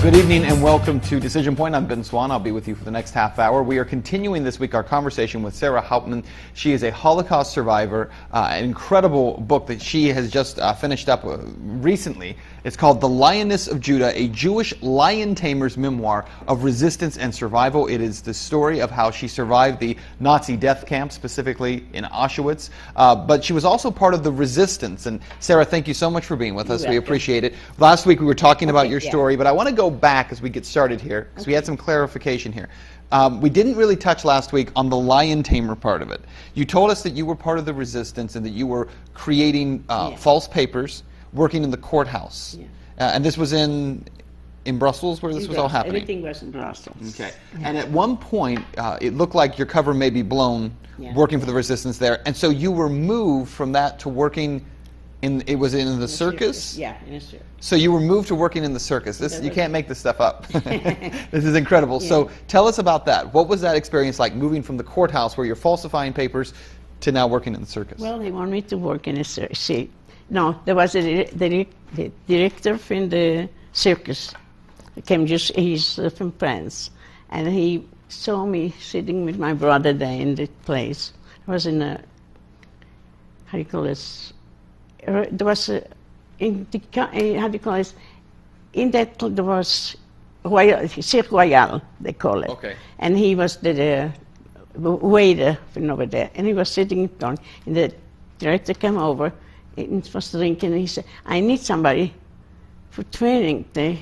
Good evening and welcome to Decision Point. I'm Ben Swan. I'll be with you for the next half hour. We are continuing this week our conversation with Sara Hauptman. She is a Holocaust survivor, an incredible book that she has just finished up recently. It's called The Lioness of Judah, a Jewish lion tamer's memoir of resistance and survival. It is the story of how she survived the Nazi death camp, specifically in Auschwitz. But she was also part of the resistance. And Sara, thank you so much for being with us. We appreciate it. Last week we were talking about your story, but I want to go back as we get started here, because we had some clarification here. We didn't really touch last week on the lion tamer part of it. You told us that you were part of the resistance and that you were creating false papers, working in the courthouse. And this was in Brussels, where this was all happening? Everything was in Brussels. Okay. And at one point, it looked like your cover may be blown working for the resistance there. And so you were moved from that to working in the circus? Yeah, in a circus. So you were moved to working in the circus. You can't make this stuff up. This is incredible. Yeah. So tell us about that. What was that experience like, moving from the courthouse where you're falsifying papers to now working in the circus? Well, they wanted me to work in a circus. No, there was the director from the circus. He's from France. And he saw me sitting with my brother there in the place. I was in a, how do you call this? There was in that there was Cirque Royale, they call it. Okay. And he was the waiter from over there, and he was sitting down, and the director came over and was drinking, and he said, I need somebody for training the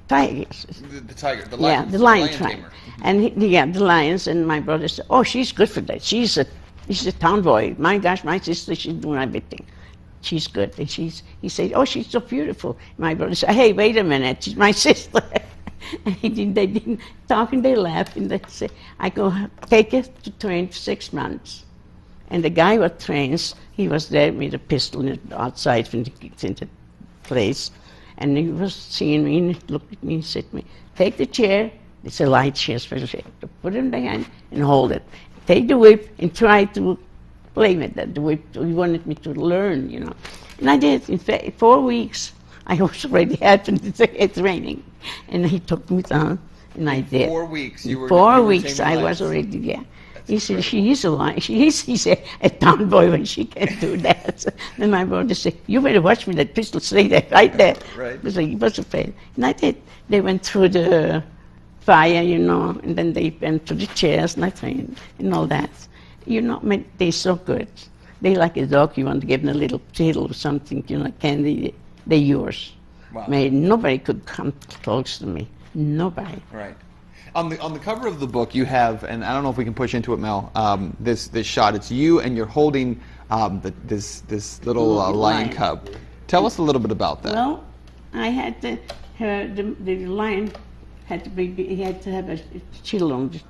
tigers. The tiger, the lion. Yeah, the lion tamer. And the lions, and my brother said, oh, she's good for that. She's a tomboy. My gosh, my sister, she's doing everything. She's good. And he said, oh, she's so beautiful. My brother said, hey, wait a minute, she's my sister. And they didn't talk, and they laughed, and they said, I go take her to train for 6 months. And the guy who trains, he was there with a pistol outside from the place. And he was seeing me, and he looked at me and said to me, take the chair. It's a light chair, special. Put it in the hand and hold it. Take the whip and try to play with that. The whip, he wanted me to learn, you know. And I did. In fact, 4 weeks, I was already had it raining. And he took me down, and I did. 4 weeks, you were 4 weeks, I was already there. He said, she is a lion. He's a tomboy when she can't do that. So then my brother said, you better watch me, that pistol, stay there, right there. Right. Because he was afraid. And I did. They went through the fire, you know, and then they went to the chairs and I trained and all that. You know, they're so good. They like a dog, you want to give them a little pill or something, you know, candy, they're yours. Wow. Nobody could come close to me. Nobody. Right. On the cover of the book, you have, and I don't know if we can push into it, Mel, this shot. It's you, and you're holding this little lion cub. Tell us a little bit about that. Well, I had the lion had to be, he had to have a chill on it,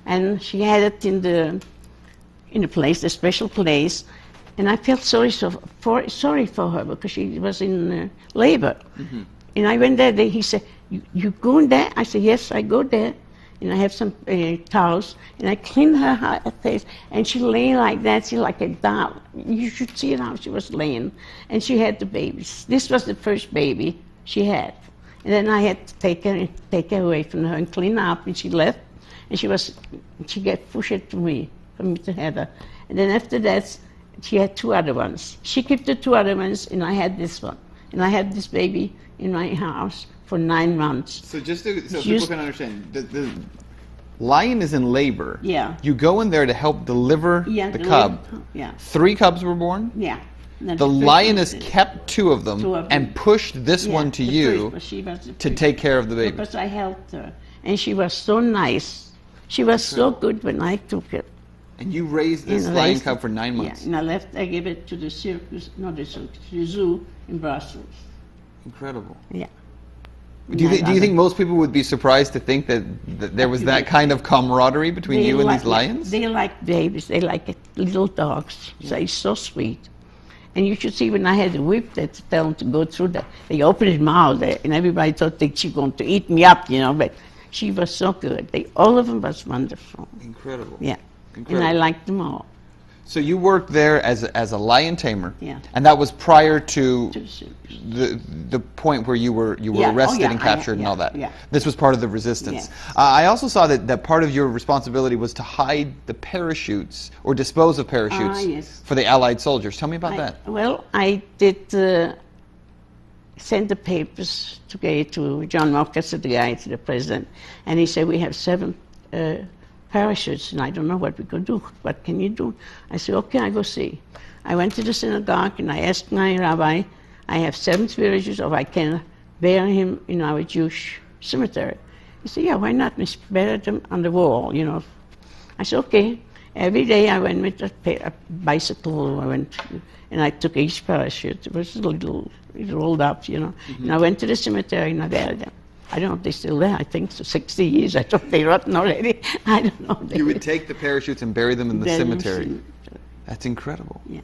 and she had it in the place, a special place, and I felt sorry for her because she was in labor. Mm-hmm. And I went there. He said, "You going there?" I said, "Yes, I go there." And I have some towels, and I clean her face, and she lay like that. She like a doll. You should see how she was laying, and she had the babies. This was the first baby she had, and then I had to take her away from her and clean up. And she left, and she got pushed to me for me to have her. And then after that, she had 2 other ones. She kept the 2 other ones, and I had this one, and I had this baby in my house for 9 months. So people can understand, the lion is in labor. Yeah. You go in there to help deliver the cub. Yeah. 3 cubs were born? Yeah. The lioness kept 2 of them and pushed this one to you to take care of the baby. Because I helped her. And she was so nice. She was so good when I took it. And you raised this lion cub for 9 months? Yeah, and I gave it to the circus, not the circus, the zoo in Brussels. Incredible. Yeah. Do you think most people would be surprised to think that there was that kind of camaraderie between you and these lions? They like babies. They like little dogs. Yeah. They're so sweet. And you should see when I had a whip that tell them to go through that. They opened his mouth and everybody thought that she was going to eat me up, you know, but she was so good. All of them was wonderful. Incredible. Yeah. Incredible. And I liked them all. So you worked there as a lion tamer, Yeah. and that was prior to To the service. the point where you were Yeah. Oh, arrested yeah, and captured and all that. yeah. This was part of the resistance. Yes. I also saw that part of your responsibility was to hide the parachutes or dispose of parachutes Yes. for the Allied soldiers. Tell me about that. Well, I did send the papers to John Marcus, the guy, to the president, and he said, we have 7 parachutes, and I don't know what we could do. What can you do? I said, okay, I go see. I went to the synagogue, and I asked my rabbi, I have 7 parachutes, if I can bury him in our Jewish cemetery. He said, yeah, why not? We buried them on the wall, you know. I said, okay. Every day I went with a bicycle, and I took each parachute. It was it rolled up, you know. Mm-hmm. And I went to the cemetery and I buried them. I don't know if they're still there. I think so. 60 years. I thought they're rotten already. I don't know. You would take the parachutes and bury them in the cemetery. That's incredible. Yeah.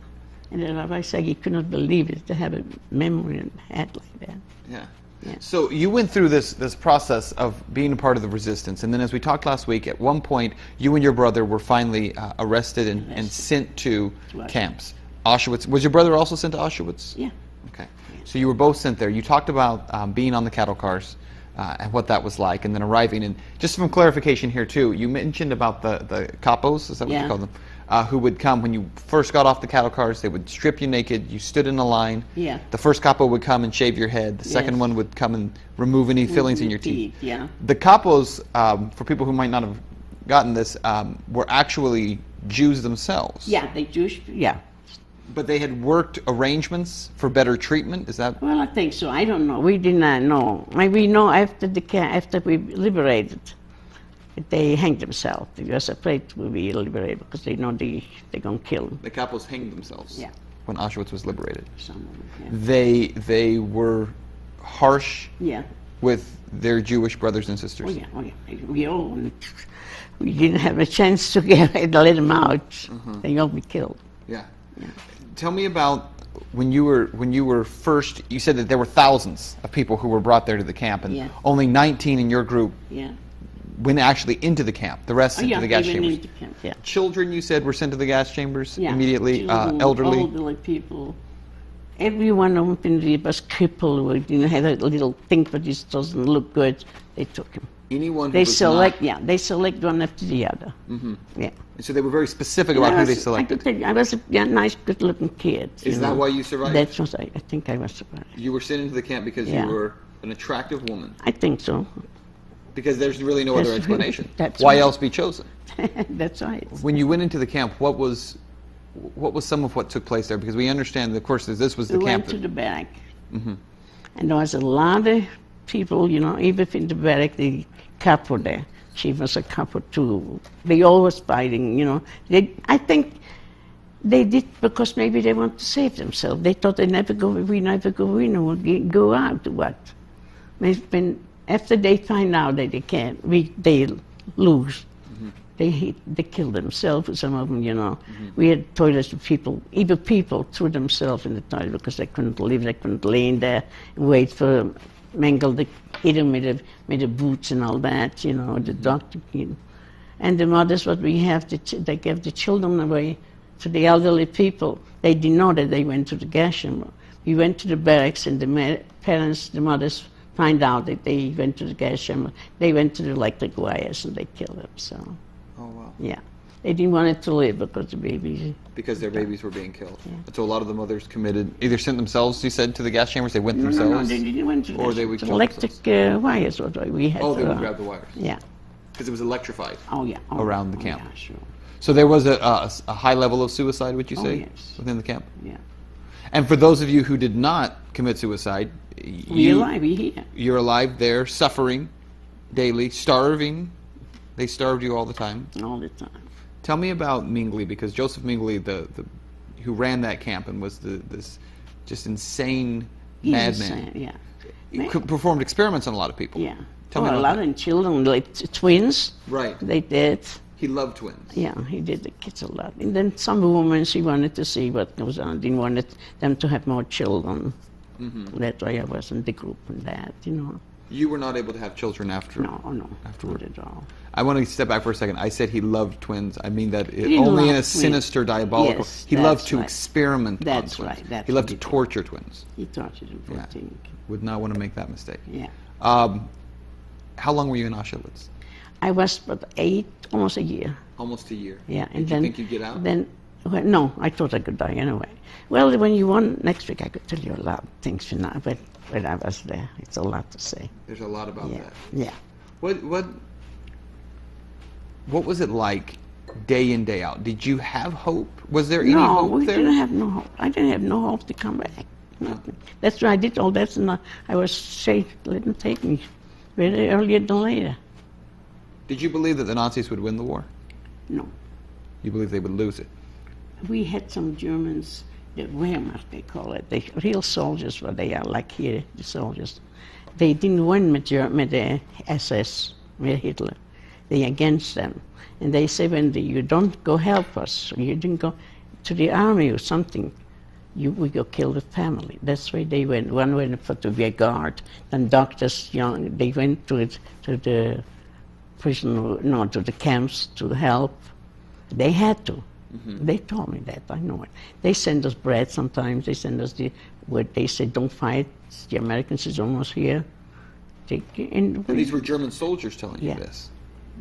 And the rabbi said he could not believe it to have a memory and hat like that. Yeah. Yeah. So you went through this process of being a part of the resistance, and then as we talked last week, at one point you and your brother were finally arrested and sent to camps. Auschwitz. Was your brother also sent to Auschwitz? Yeah. Okay. Yeah. So you were both sent there. You talked about being on the cattle cars and what that was like, and then arriving. And just some clarification here too, you mentioned about the capos, is that what you call them? Who would come when you first got off the cattle cars. They would strip you naked. You stood in a line. Yeah. The first capo would come and shave your head. The second one would come and remove any fillings in your teeth. Yeah. The capos, for people who might not have gotten this, were actually Jews themselves. Yeah, they Jewish. Yeah. But they had worked arrangements for better treatment. Is that? Well, I think so. I don't know. We did not know. We know after we liberated. They hanged themselves. They were afraid to be liberated because they know they're going to kill them. The capos hanged themselves. Yeah. When Auschwitz was liberated. Some of them, yeah. They were harsh. Yeah. With their Jewish brothers and sisters. Oh yeah. We didn't have a chance to let them out. Mm-hmm. They all be killed. Yeah. Tell me about when you were first. You said that there were thousands of people who were brought there to the camp, and only 19 in your group. Yeah. Went actually into the camp. The rest into the gas chambers. Into camp, yeah. Children, you said, were sent to the gas chambers immediately. Children, elderly people. Every one of them was crippled. Or didn't have a little thing, but this doesn't look good. They took him. Anyone who they was select, not... they select one after the other. Mm-hmm. Yeah. And so they were very specific about who they selected. I was a nice, good-looking kid. Is that why you survived? That's what I think I was survived. You were sent into the camp because you were an attractive woman. I think so. Because there's really no other explanation. Why else be chosen? That's right. When you went into the camp, what was some of what took place there? Because we understand, of course, that this was the camp. We went to the barrack, and there was a lot of people, even in the barrack, the capo there. She was a capo too. They always fighting, I think they did because maybe they want to save themselves. They thought we never go in, we'll go out. What? After they find out that they can't, they lose. Mm-hmm. They kill themselves, some of them, Mm-hmm. We had toilets for people, even people threw themselves in the toilet because they couldn't live, they couldn't lay in there and wait for Mengele to hit them with the boots and all that, the doctor. And the mothers, what we have, they gave the children away to the elderly people. They didn't know that they went to the gas chamber. We went to the barracks and the parents, the mothers, find out that they went to the gas chamber. They went to the electric wires and they killed them. So, oh wow, yeah, they didn't want it to live because the babies. Because their babies were being killed. Yeah. So a lot of the mothers either sent themselves. You said to the gas chambers. They went themselves. No, they didn't went to. Or they would kill electric wires. What we had. Oh, they would grab the wires. Yeah. Because it was electrified. Oh yeah. Around the camp. Yeah, sure. So there was a high level of suicide. Would you say? Yes. Within the camp. Yeah. And for those of you who did not commit suicide, we're alive. We're here. You're alive there, suffering daily, starving. They starved you all the time. All the time. Tell me about Mengele, because Joseph Mengele, the who ran that camp and was this just insane madman. Yeah. Performed experiments on a lot of people. Yeah. Tell me about a lot of children, like twins. Right. They did. He loved twins. Yeah, he did the kids a lot. And then some women, she wanted to see what goes on. Didn't want them to have more children. Mm-hmm. That's why I was in the group and that, You were not able to have children after? No, afterward. not at all. I want to step back for a second. I said he loved twins. I mean that He only in a loved sinister, diabolical. Yes, he loved that's to right. experiment That's on twins. right, that's he loved what to he did. torture twins. He tortured him for Yeah. thing. Would not want to make that mistake. Yeah. How long were you in Auschwitz? I was about almost a year. Almost a year. Yeah, Did you think you'd get out? Then, well, no, I thought I could die anyway. Well, when you won next week, I could tell you a lot of things. You know, but when I was there, it's a lot to say. There's a lot about Yeah, that. yeah. What was it like, day in, day out? Did you have hope? Was there any No, hope we there? didn't have no hope. I didn't have no hope to come back. Nothing. That's why I did all that, and I was safe. Let them take me better earlier than later. Did you believe that the Nazis would win the war? No. You believed they would lose it? We had some Germans, the Wehrmacht they call it, the real soldiers, what they are like here, the soldiers. They didn't win with the SS, with Hitler. They against them. And they say when you don't go help us, or you didn't go to the army or something, we go kill the family. That's why they went. One went for to be a guard, then doctors, they went to the prison, no, to the camps to help. They had to. Mm-hmm. They told me that, I know it. They send us bread sometimes, they send us they say don't fight, the Americans is almost here. And these were German soldiers telling you this?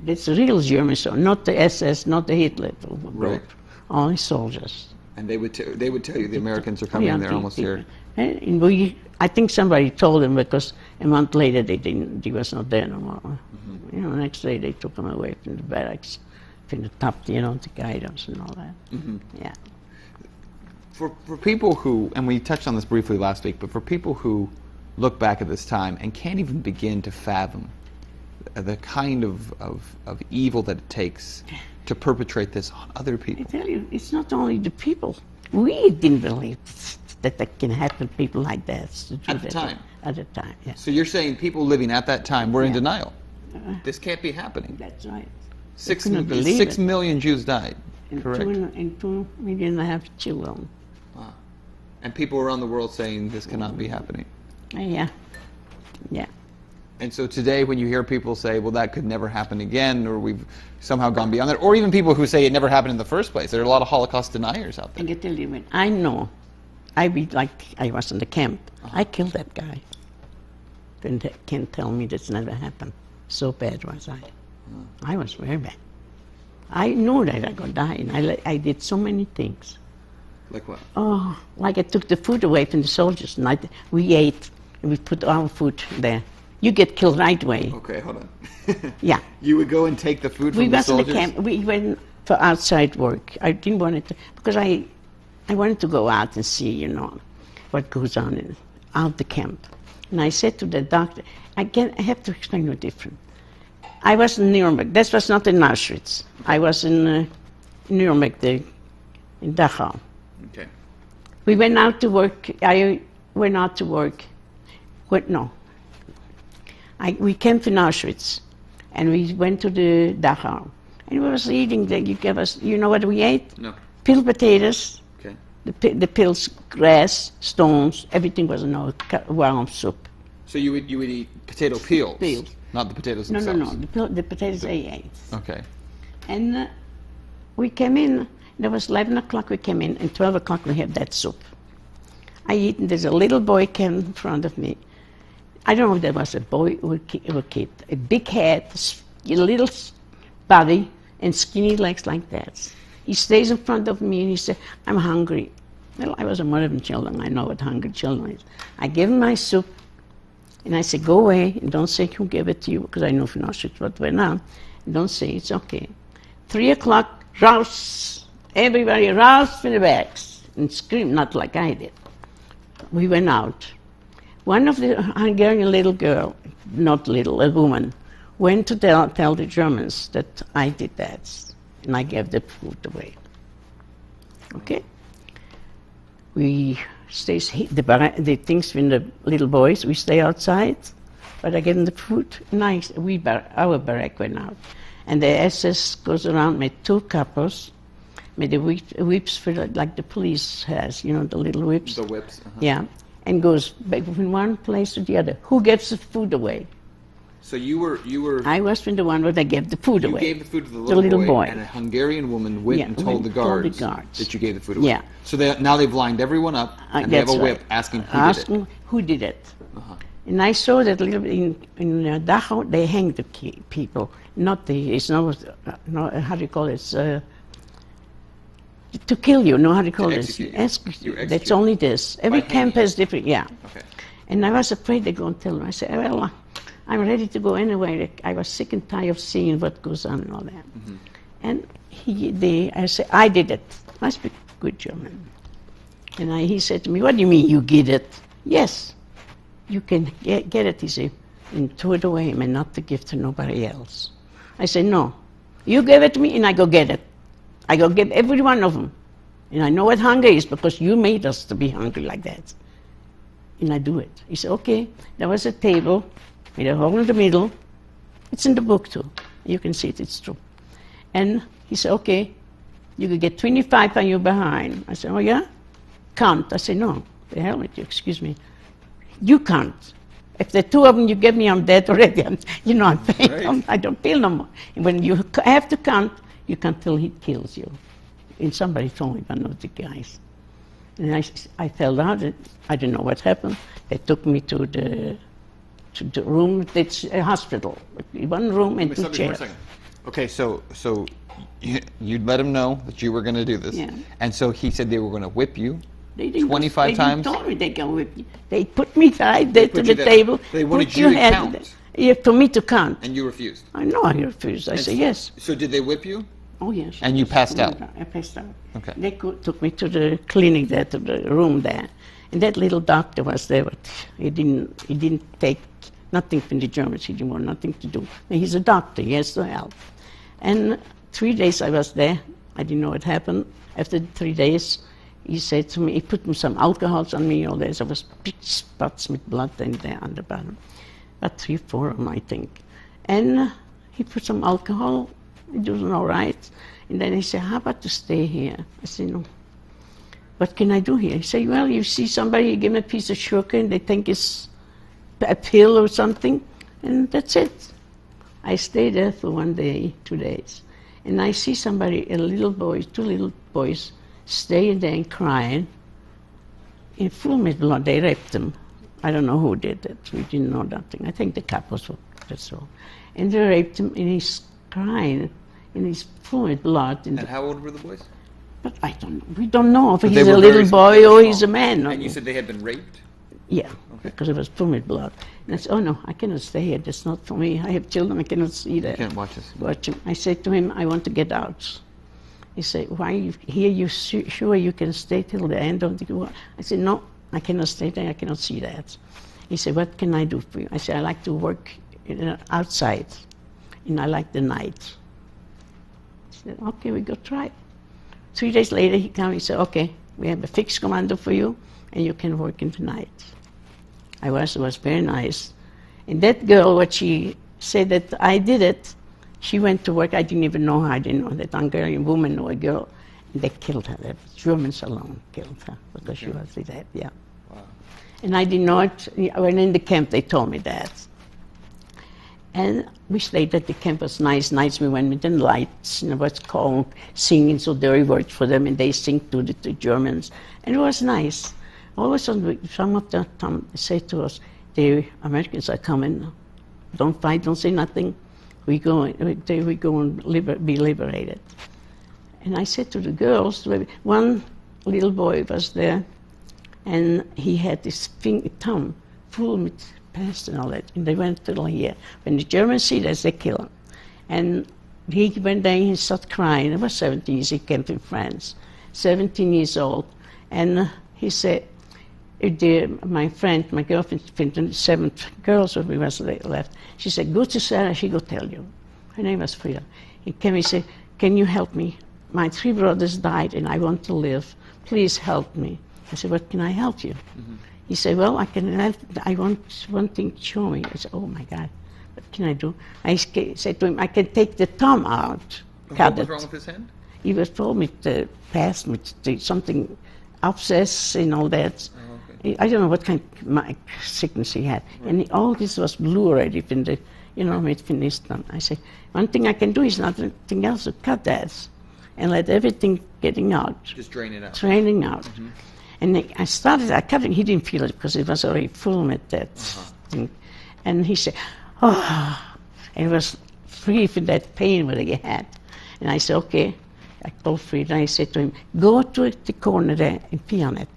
It's real German, so not the SS, not the Hitler group, right. Only soldiers. And they would tell you the Americans are coming, they're almost here. And I think somebody told them because a month later he was not there no more. Mm-hmm. You know, next day they took him away from the barracks, from the top, to guide us and all that. Mm-hmm. Yeah. For people who, and we touched on this briefly last week, but for people who look back at this time and can't even begin to fathom the kind of evil that it takes to perpetrate this on other people. I tell you, it's not only the people. We didn't believe that can happen to people like that. At the time? At the time, yeah. So you're saying people living at that time were in denial? This can't be happening. That's right. 6 million Jews died, correct? And 2.5 million children. Wow. And people around the world saying this cannot be happening. Yeah, yeah. And so today when you hear people say, well, that could never happen again, or we've somehow gone beyond that, or even people who say it never happened in the first place, there are a lot of Holocaust deniers out there. I can tell you, when I know, I was in the camp, I killed that guy. Can't tell me this never happened. So bad was I. I was very bad. I knew that I could die, and I did so many things. Like what? Oh, like I took the food away from the soldiers, and we ate, and we put our food there. You get killed right away. Okay, hold on. Yeah. You would go and take the food from the soldiers? We was in the camp. We went for outside work. I didn't want it because I wanted to go out and see, what goes on out the camp. And I said to the doctor, I have to explain you different. I was in Nuremberg. This was not in Auschwitz. I was in Nuremberg, in Dachau. Okay. We went out to work. I went out to work. We came to Auschwitz, and we went to the Dachau. And we was eating, you gave us, you know what we ate? No. Peeled potatoes, okay. the pills, grass, stones, everything was in our warm soup. So you would eat potato peels? Peels. Not the potatoes themselves? No, the potatoes I ate. Okay. And we came in, it was 11 o'clock we came in, and 12 o'clock we had that soup. I eat, and there's a little boy came in front of me. I don't know if there was a boy or a kid. A big head, a little body, and skinny legs like that. He stays in front of me and he said, I'm hungry. Well, I was a mother of children. I know what hungry children is. I gave him my soup, and I said, go away, and don't say who gave it to you, because I know from Auschwitz what went on. And don't say it's okay. 3 o'clock, rouse, everybody rouse from the bags, and scream, not like I did. We went out. One of the Hungarian little girl, not little, a woman, went to tell the Germans that I did that, and I gave the food away. Okay? We stay, the things with the little boys, we stay outside, but I gave them the food, nice. Our barrack went out. And the SS goes around with 2 couples, with the whips for like the police has, the little whips. The whips. Uh-huh. Yeah. and goes back from one place to the other. Who gives the food away? So you were. I was the one where they gave the food away. You gave the food to the little boy, and a Hungarian woman went and told the guards that you gave the food away. Yeah. So now they've lined everyone up, and they have a whip asking who did it. And I saw that little in Dachau, they hang the people. It's not how do you call it? To kill you, how do you call it? Execute. That's only this. Every camp has different, Okay. And I was afraid they're going to tell them. I said, well, I'm ready to go anyway. I was sick and tired of seeing what goes on and all that. And I said, I did it. I speak good German. And he said to me, what do you mean you did it? Yes, you can get it, he said, and throw it away and not to give to nobody else. I said, no, you gave it to me and I go get it. I go get every one of them. And I know what hunger is because you made us to be hungry like that. And I do it. He said, okay. There was a table with a hole in the middle. It's in the book too. You can see it, it's true. And he said, okay, you could get 25 on your behind. I said, oh yeah? Count. I said, no, the hell with you, excuse me. You can't. If the two of them you give me, I'm dead already. I'm faint. Right. I don't feel no more. And when you have to count, you can't till he kills you. And somebody told me, one of the guys. And I fell down. I didn't know what happened. They took me to the room. It's a hospital. One room and two chairs. Okay, so you'd let him know that you were going to do this. Yeah. And so he said they were going to whip you. They didn't 25 times? They told me they can whip you. They put me right there to the table. They wanted you to count. Yeah, for me to count. And you refused? I know I refused. I said yes. So did they whip you? Oh, yes. And you passed out? I passed out. Okay. They took me to the clinic there, to the room there. And that little doctor was there, but he didn't take nothing from the Germans. He didn't want nothing to do. And he's a doctor. He has to help. And 3 days I was there. I didn't know what happened. After 3 days, he said to me, he put some alcohols on me all day. There was big spots with blood in there on the bottom. About 3 or 4 of them, I think. And he put some alcohol. It was all right. And then he said, how about to stay here? I said, no. What can I do here? He said, well, you see somebody, you give them a piece of sugar and they think it's a pill or something, and that's it. I stayed there for 1 day, 2 days. And I see somebody, a little boy, 2 little boys, staying there and crying. In full with blood, they raped them. I don't know who did it. We didn't know nothing. I think the couples were, that's all. And they raped him, and he's crying, and he's full with blood. And how old were the boys? But I don't know. We don't know if he's a little boy or he's a man. And you said they had been raped? Yeah, because it was full with blood. And I said, oh no, I cannot stay here. That's not for me. I have children. I cannot see that. You can't watch this. Watch him. I said to him, I want to get out. He said, why here? You sure you can stay till the end of the war? I said, no, I cannot stay there. I cannot see that. He said, what can I do for you? I said, I like to work outside, and I like the night. He said, okay, we go try it. 3 days later, he came. He said, okay, we have a fixed commando for you, and you can work in the night. It was very nice. And that girl, what she said that I did it, she went to work. I didn't even know her. I didn't know that Hungarian woman or a girl. And they killed her. The Germans alone killed her because she was dead, yeah. Wow. And I didn't know it. When in the camp, they told me that. And we stayed at the camp. It was nice. Nights we went with the lights, what's called singing, so they worked for them, and they sing to the Germans. And it was nice. All of a sudden, some of them say to us, the Americans are coming. Don't fight, don't say nothing. We go and be liberated. And I said to the girls, one little boy was there, and he had his thumb full with past and all that, and they went to here. When the Germans see this, they kill him. And he went there and he started crying. He was 17 years, he came from France, 17 years old. And he said, my friend, my girlfriend, the 7 girls we was left, she said, go to Sarah, she go tell you. Her name was Frida. He came, he said, can you help me? My 3 brothers died and I want to live. Please help me. I said, what can I help you? Mm-hmm. He said, well, I can help. I want one thing to show me. I said, oh my God, what can I do? I said to him, I can take the thumb out. What was wrong with his hand? He was told me to pass me to something abscess and all that. Oh, okay. I don't know what kind of sickness he had. Right. And all this was blue already when the, it finished. I say, one thing I can do is nothing else, to cut that and let everything getting out. Just drain it out. Draining out. Mm-hmm. And I cut it, he didn't feel it because it was already full with that thing. And he said, oh, and it was free from that pain that he had. And I said, okay. I called Fried and I said to him, go to the corner there and pee on it.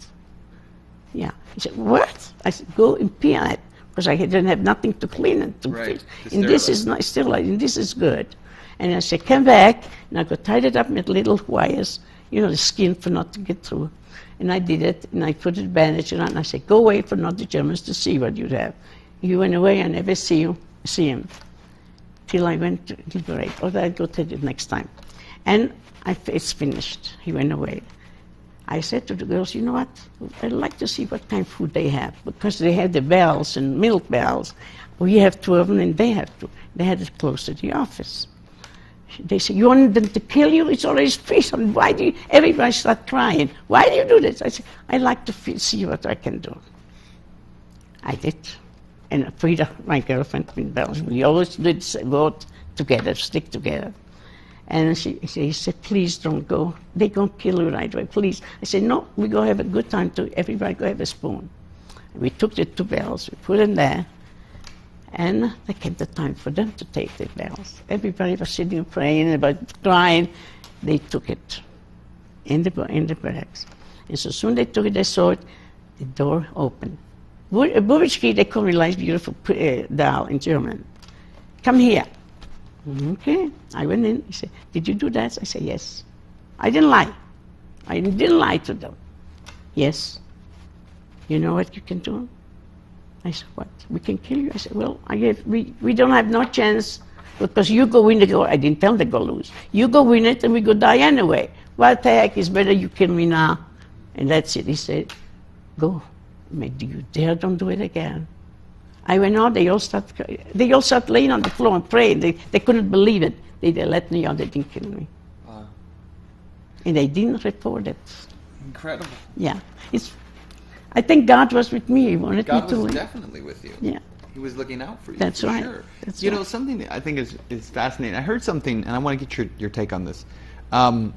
Yeah. He said, what? I said, go and pee on it. Because I didn't have nothing to clean it. And this is not sterilized, and this is good. And I said, come back. And I got tied it up with little wires, the skin for not to get through. And I did it, and I put a bandage on, and I said, go away for not the Germans to see what you'd have. He went away, I never see him. Till I went to liberate, or I'd go to it next time. And it's finished. He went away. I said to the girls, you know what? I'd like to see what kind of food they have, because they had the bells and milk bells. We have 2 of them, and they have 2. They had it close to the office. They said, you want them to kill you? It's already fish. Why do you? Everybody start crying. Why do you do this? I said, I like to see what I can do. I did. And Frida, my girlfriend in Belgium, we always did go together, stick together. And she said, please don't go. They're going to kill you right away, please. I said, no, we're going to have a good time too. Everybody go have a spoon. And we took the 2 bells, we put them there, and there came the time for them to take the bells. Everybody was sitting and praying about crying. They took it in the barracks. And so soon they took it, they saw it, the door opened. Bubitschki, they call me like beautiful doll in German. Come here. Okay, I went in. He said, did you do that? I said, yes. I didn't lie. I didn't lie to them. Yes. You know what you can do? I said, what? We can kill you? I said, well, we don't have no chance because you go win the go. I didn't tell them to go lose. You go win it and we go die anyway. What the heck, is better you kill me now. And that's it. He said, go. Do you dare don't do it again? I went out, they all started laying on the floor and praying. They couldn't believe it. They let me out, they didn't kill me. Wow. And they didn't report it. Incredible. Yeah. I think God was with me. He wanted me to God was definitely with you. Yeah. He was looking out for you. That's for right. Sure. That's you right. know, something that I think is fascinating. I heard something, and I want to get your take on this. A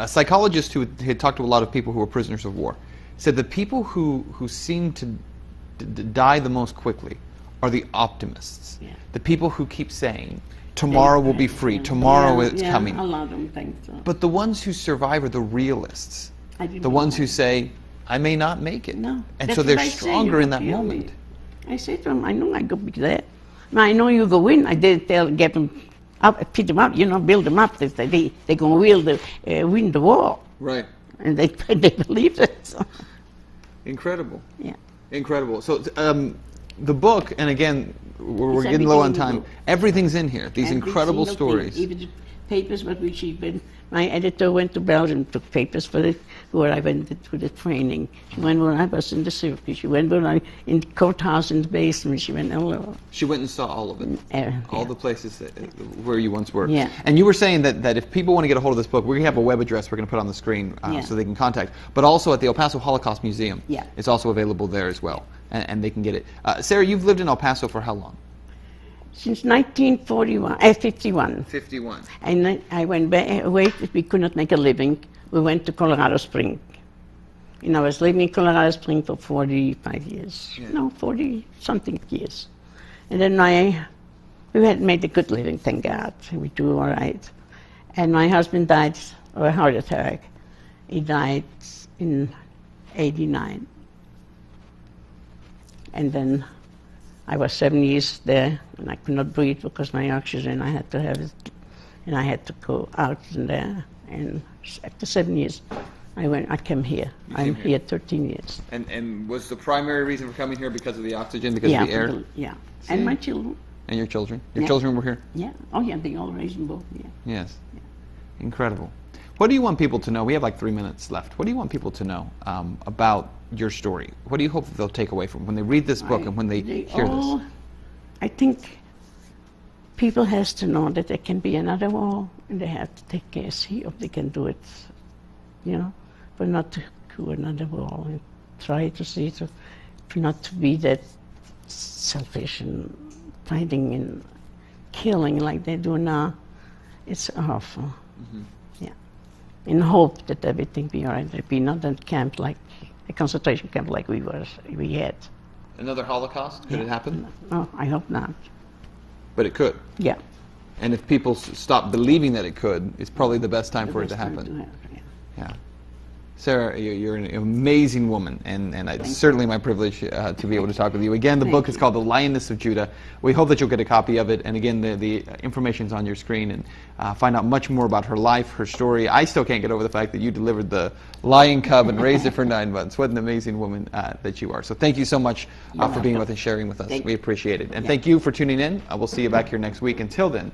psychologist who had talked to a lot of people who were prisoners of war said the people who seem to die the most quickly are the optimists. Yeah. The people who keep saying, tomorrow will be free, tomorrow is coming. A lot of them think so. But the ones who survive are the realists. The ones who say, I may not make it. No. And so they're stronger in that moment. I say to them, I know I go be there. I know you go win. I did get them up, pick them up, build them up. They're going to win the war. Right. And they believe it. So. Incredible. Yeah. Incredible. So the book, and again, we're getting low on time. Everything's in here. These incredible stories. Even the papers, my editor went to Belgium, took papers for it, where I went to the training. She went when I was in the circus. She went when I in the courthouse in the basement. She went all over. She went and saw all of it. All the places where you once were. Yeah. And you were saying that if people want to get a hold of this book, we have a web address we're going to put on the screen so they can contact. But also at the El Paso Holocaust Museum. Yeah. It's also available there as well. And they can get it. Sarah, you've lived in El Paso for how long? Since 1951. 51. And I went back, we could not make a living. We went to Colorado Springs. And I was living in Colorado Springs for 45 years. Yeah. No, 40-something years. And then we had made a good living, thank God. We do all right. And my husband died of a heart attack. He died in 89. And then I was 7 years there, and I could not breathe because my oxygen, I had to have it, and I had to go out in there. And after 7 years, I came here. I'm here 13 years. And was the primary reason for coming here because of the oxygen, because of the air? Yeah, and my children. And your children? Your children were here? Yeah. Oh, yeah, they all raised them both, yeah. Yes. Yeah. Incredible. What do you want people to know? We have like 3 minutes left. What do you want people to know about your story? What do you hope that they'll take away from when they read this book and when they hear this? I think people has to know that there can be another war, and they have to take care, see if they can do it, but not to do another war. try to see to not to be that selfish and fighting and killing like they do now. It's awful. Mm-hmm. Yeah. In hope that everything be all right. There be not a camp like a concentration camp like we had. Another Holocaust? Could it happen? No, I hope not. But it could. Yeah. And if people stop believing that it could, it's probably the best time for it to happen. Yeah. Sara, you're an amazing woman, and it's certainly my privilege to be able to talk with you. Again, the book is called The Lioness of Judah. We hope that you'll get a copy of it, and again, the information's on your screen, and find out much more about her life, her story. I still can't get over the fact that you delivered the lion cub and raised it for 9 months. What an amazing woman that you are. So thank you so much for being with and sharing with us. We appreciate it. And thank you for tuning in. We'll see you back here next week. Until then,